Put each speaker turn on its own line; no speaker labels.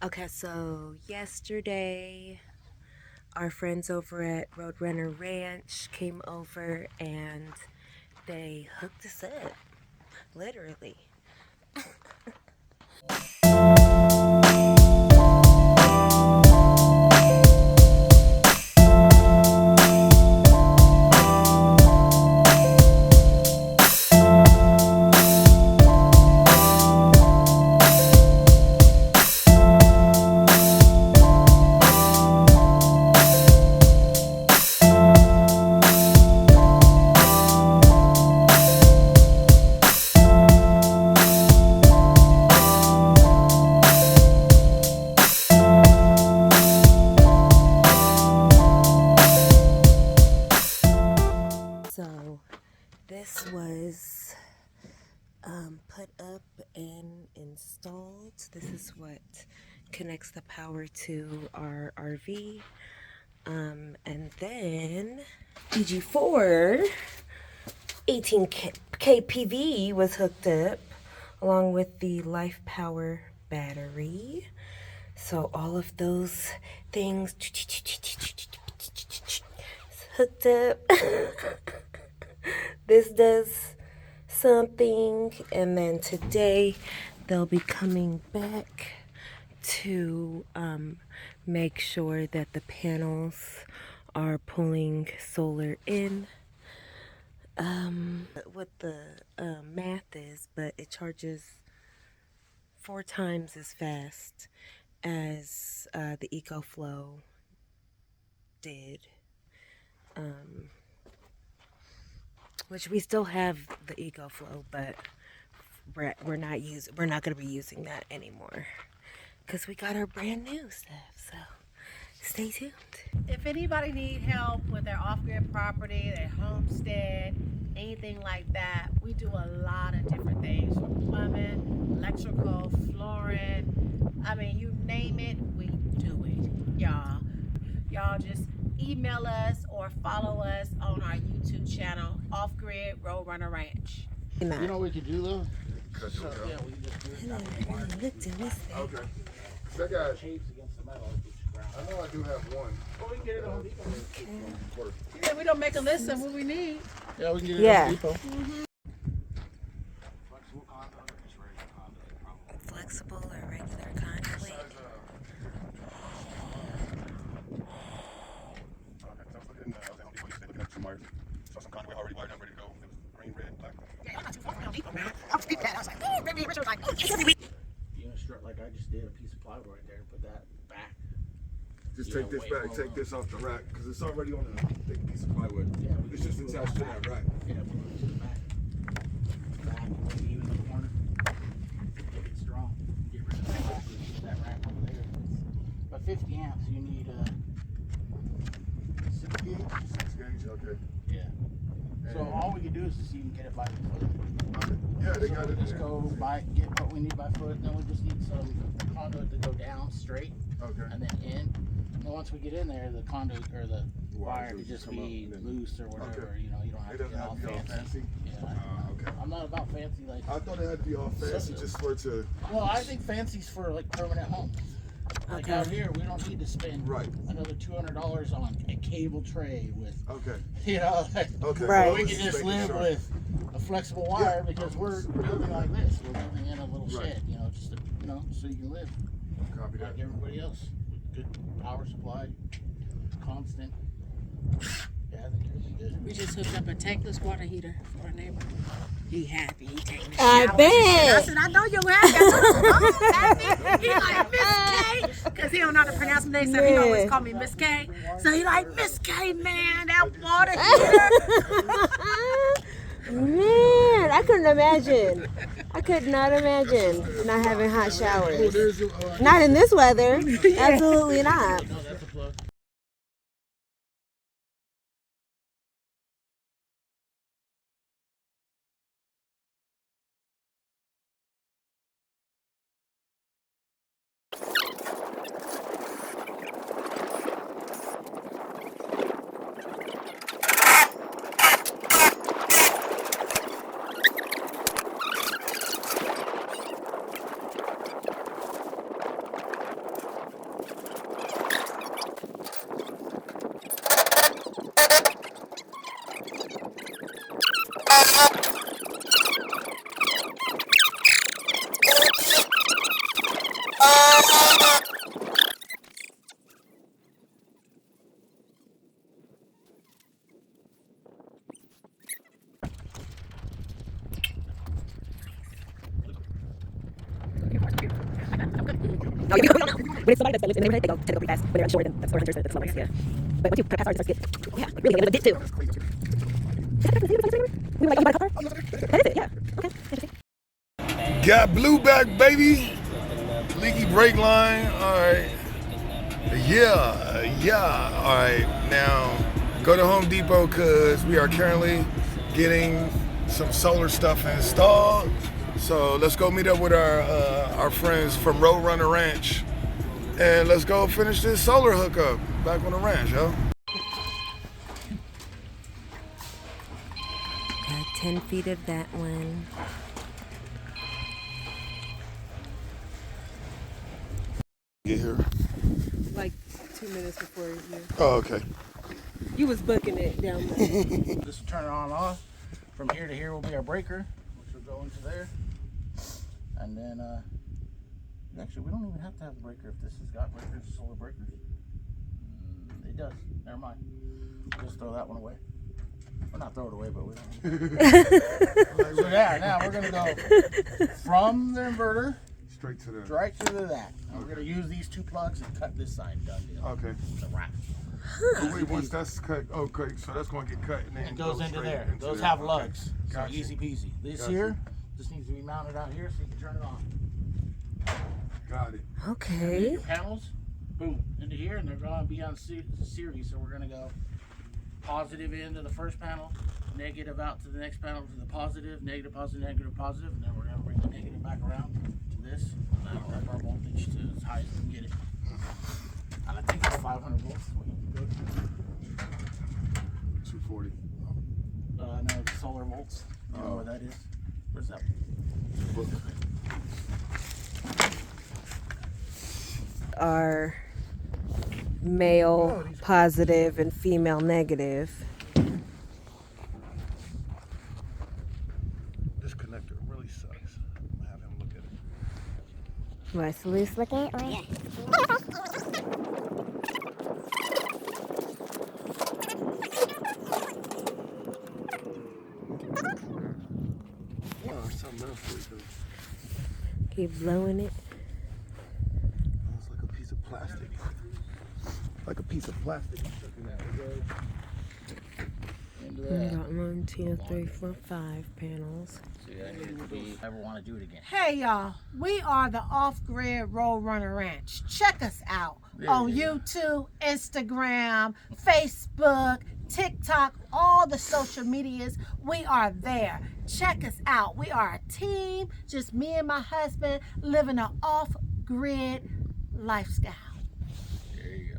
Okay, so yesterday our friends over at Roadrunner Ranch came over and they hooked us up, literally. So this was put up and installed. This is what connects the power to our RV. And then EG4 18K PV was hooked up along with the Life Power battery. So all of those things hooked up. This does something, and then today they'll be coming back to make sure that the panels are pulling solar in. What the math is, but it charges 4 times as fast as the EcoFlow did. Which we still have the EcoFlow, but we're not going to be using that anymore because we got our brand new stuff. So stay tuned.
If anybody need help with their off-grid property, their homestead, anything like that, we do a lot of different things from plumbing, electrical, flooring. I mean, you name it, we do it, y'all. Y'all just email us or follow us on our YouTube channel, Off Grid Roadrunner Ranch.
You know what we could do though?
Cut you
So,
down.
yeah, we can just do it.
Look to this thing.
Okay. That guy,
Shapes against the metal.
I know I do have one.
Well, we can get it at Home Depot.
Yeah, we don't make a list of what we need.
Yeah, we can get it
Yeah.
at Home Depot.
Flexible or regular conduit.
Saw some conduit already wired up, ready to go. It was green, red, black.
Yeah, I'm not too far from Home Depot, man. I was thinking that. I was like, oh, maybe Richard was like, oh, it's every week.
You know, strut like I just did a piece of plywood right there and put that back.
Just
Yeah,
take this
wait,
back,
hold
take
on.
this off the rack, because it's already on a thick piece of plywood.
Yeah, we
It's
can
just
move
attached to
back.
that rack.
Yeah, move it to the back. Back, maybe even the corner. Make it strong. Get rid of that rack. Keep that rack over there. It's about 50 amps. You need 6 gauge.
6 gauge, okay.
Yeah. So all we can do is just even get it by foot.
Yeah, they
So
got
we
it.
just
there.
go by, get what we need by foot, then we just need some conduit to go down straight
Okay.
and then in. And then once we get in there, the conduit or the wire could just
come
be
up and then-
loose or whatever.
Okay.
You know, you don't have
It
to
doesn't
get
have
all
to be all
fancy.
fancy.
Yeah.
Okay.
I'm not about fancy like.
I thought it had to be all fancy just for it to.
Well, I think fancy's for like permanent homes. Like
Okay.
out here, we don't need to spend
Right.
another $200 on a cable tray with,
Okay.
you know,
Okay.
Right.
we can just
making
live
sure.
with a flexible wire
Yeah.
because we're building like this. We're building in a little
Right.
shed, you know, just to, you know, so you can live
Copy that.
like everybody else with good power supply, constant. Yeah, I think it'll be good.
We just hooked up a tankless water heater for our neighbor. He happy. He taking a
I
shower.
bet.
I said, I know you happy. I'm happy. He like Miss K, because he don't know how to pronounce my name, so he always call me Miss K. So he like, Miss K, man, that water heater.
Man, I couldn't imagine. I could not imagine not having hot showers. Not in this weather. Absolutely not.
No, that's a plug.
No, you don't know. When it's somebody that's lives in the neighborhood, they tend to go pretty fast. When they're unsure, then that's where hunters, the slow ones, yeah. But once you put past ours, it starts to get, yeah, like really, a little bit too. We were like, oh, you bought a car? That is it, yeah. Okay, interesting.
Got blue back, baby. Leaky brake line. All right. Yeah. All right. Now go to Home Depot because we are currently getting some solar stuff installed. So let's go meet up with our friends from Roadrunner Ranch, and let's go finish this solar hookup back on the ranch, yo.
Got 10 feet of that one.
Get here.
Like 2 minutes before you.
Oh, okay.
You was booking it down there.
This will turn it on and off. From here to here will be our breaker, which will go into there. And then, actually, we don't even have to have a breaker if this has got breakers, solar breakers. It does. Never mind. Just throw that one away. Well, not throw it away, but we don't. So yeah, now we're gonna go from the inverter
Straight to the.
right to that. And we're gonna use these two plugs and cut this side. Done deal.
Okay.
The wrap.
Oh, wait, once that's cut, okay, so that's going to get cut and then
It goes into
straight
there.
into
Those
there.
have
Okay.
lugs.
Gotcha.
So easy peasy. This
Gotcha.
here just needs to be mounted out here so you can turn it on.
Got it.
Okay.
Your panels, boom, into here, and they're going to be on series. So we're going to go positive into the first panel, negative out to the next panel to the positive, negative, positive, negative, positive, and then we're going to bring the negative back around to this. And that'll up our voltage to as high as we can get it. And I think it's 500 volts. Is what you can go to.
240.
No, the solar volts. You know where that is? Where's that?
Book.
Are male positive and female negative.
This connector really sucks. I'll have him look at it.
Why, Celeste look at it?
Yeah.
Oh, there's something else for it,
Keep blowing it.
It's like a piece of plastic. Like a piece of plastic.
Into
We
that.
got 1, 2, 3, 4, 5 panels.
See, I need to be. Ever want to do it again?
Hey y'all, we are the Off-Grid Roadrunner Ranch. Check us out on YouTube, Instagram, Facebook, TikTok, all the social medias. We are there. Check us out. We are a team, just me and my husband living an off-grid lifestyle.
There you go.